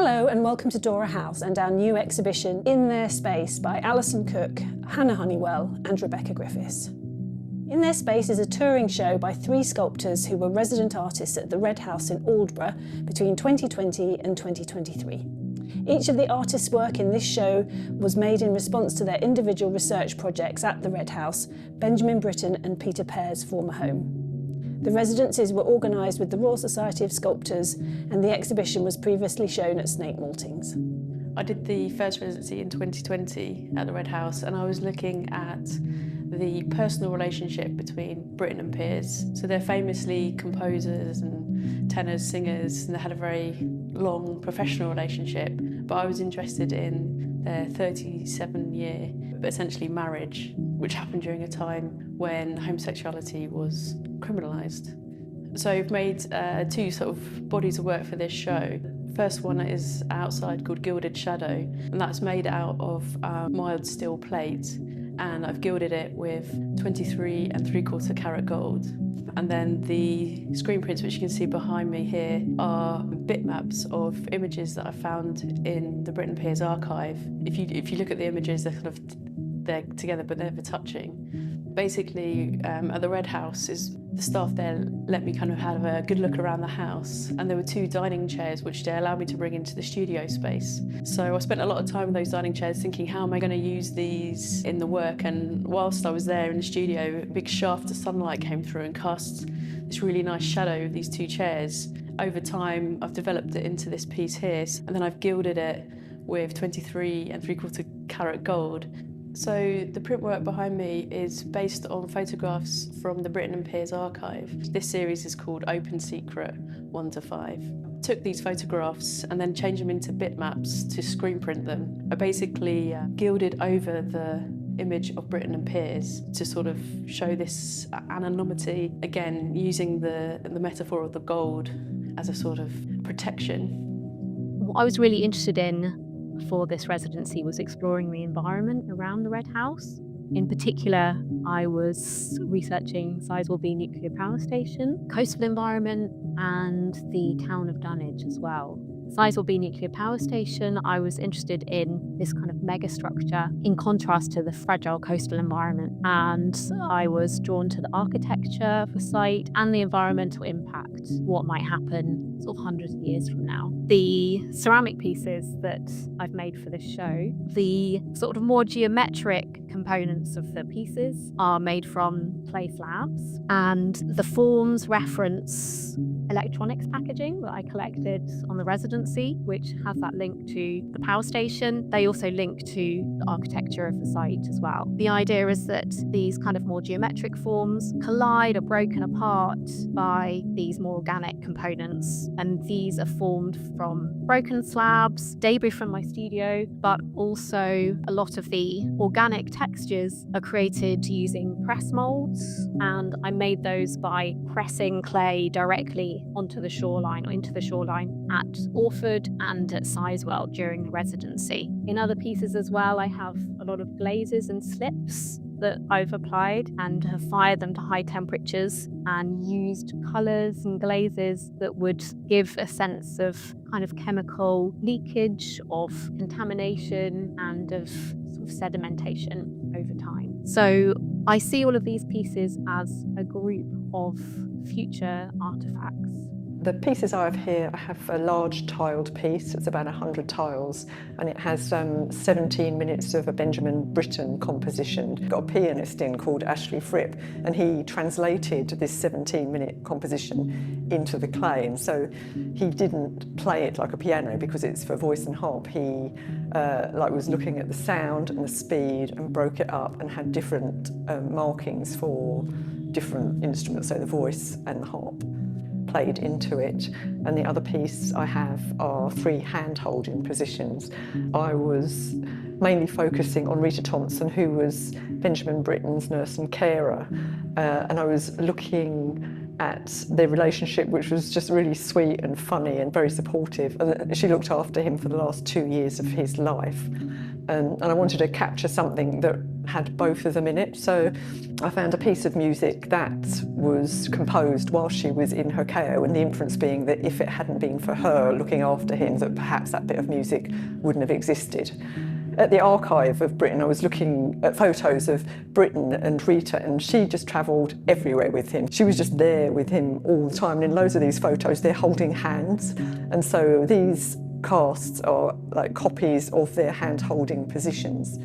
Hello and welcome to Dora House and our new exhibition In Their Space by Alison Cooke, Hannah Honeywill and Rebecca Griffiths. In Their Space is a touring show by 3 sculptors who were resident artists at the Red House in Aldeburgh between 2020 and 2023. Each of the artists' work in this show was made in response to their individual research projects at the Red House, Benjamin Britten and Peter Pears' former home. The residencies were organised with the Royal Society of Sculptors and the exhibition was previously shown at Snake Maltings. I did the first residency in 2020 at the Red House and I was looking at the personal relationship between Britten and Pears. So they're famously composers and tenors, singers, and they had a very long professional relationship, but I was interested in their 37-year, essentially marriage, which happened during a time when homosexuality was criminalised. So I've made 2 sort of bodies of work for this show. First one is outside called Gilded Shadow, and that's made out of mild steel plate, and I've gilded it with 23 3/4 carat gold. And then the screen prints, which you can see behind me here, are bitmaps of images that I found in the Britten and Pears archive. If you look at the images, they're together but never touching. Basically, at the Red House, the staff there let me kind of have a good look around the house, and there were 2 dining chairs which they allowed me to bring into the studio space. So I spent a lot of time with those dining chairs thinking, how am I going to use these in the work? And whilst I was there in the studio, a big shaft of sunlight came through and cast this really nice shadow of these 2 chairs. Over time, I've developed it into this piece here, and then I've gilded it with 23 3/4 carat gold. So the print work behind me is based on photographs from the Britten and Pears archive. This series is called Open Secret 1 to 5. Took these photographs and then changed them into bitmaps to screen print them. I basically gilded over the image of Britten and Pears to sort of show this anonymity, again using the metaphor of the gold as a sort of protection. What I was really interested in for this residency was exploring the environment around the Red House. In particular, I was researching Sizewell B nuclear power station, coastal environment, and the town of Dunwich as well. Sizewell B nuclear power station, I was interested in this kind of megastructure in contrast to the fragile coastal environment, and I was drawn to the architecture of the site and the environmental impact, what might happen sort of hundreds of years from now. The ceramic pieces that I've made for this show, the sort of more geometric components of the pieces are made from clay slabs, and the forms reference electronics packaging that I collected on the residency, which has that link to the power station. They also link to the architecture of the site as well. The idea is that these kind of more geometric forms collide or broken apart by these more organic components, and these are formed from broken slabs, debris from my studio, but also a lot of the organic textures are created using press molds, and I made those by pressing clay directly onto the shoreline or into the shoreline at Orford and at Sizewell during the residency. In other pieces as well, I have a lot of glazes and slips that I've applied and have fired them to high temperatures and used colours and glazes that would give a sense of kind of chemical leakage, of contamination, and of sort of sedimentation over time. So I see all of these pieces as a group of future artefacts. The pieces I have here, I have a large tiled piece. It's about 100 tiles, and it has 17 minutes of a Benjamin Britten composition. Got a pianist in called Ashley Fripp, and he translated this 17-minute composition into the clay. And so he didn't play it like a piano because it's for voice and harp. He was looking at the sound and the speed and broke it up and had different markings for different instruments, so the voice and the harp played into it. And the other piece I have are 3 hand-holding positions. I was mainly focusing on Rita Thomson, who was Benjamin Britten's nurse and carer, and I was looking at their relationship, which was just really sweet and funny and very supportive. She looked after him for the last 2 years of his life, and I wanted to capture something that had both of them in it. So I found a piece of music that was composed while she was in her KO, and the inference being that if it hadn't been for her looking after him, that perhaps that bit of music wouldn't have existed. At the archive of Britten, I was looking at photos of Britten and Rita, and she just travelled everywhere with him. She was just there with him all the time, and in loads of these photos they're holding hands, and so these casts are like copies of their hand-holding positions.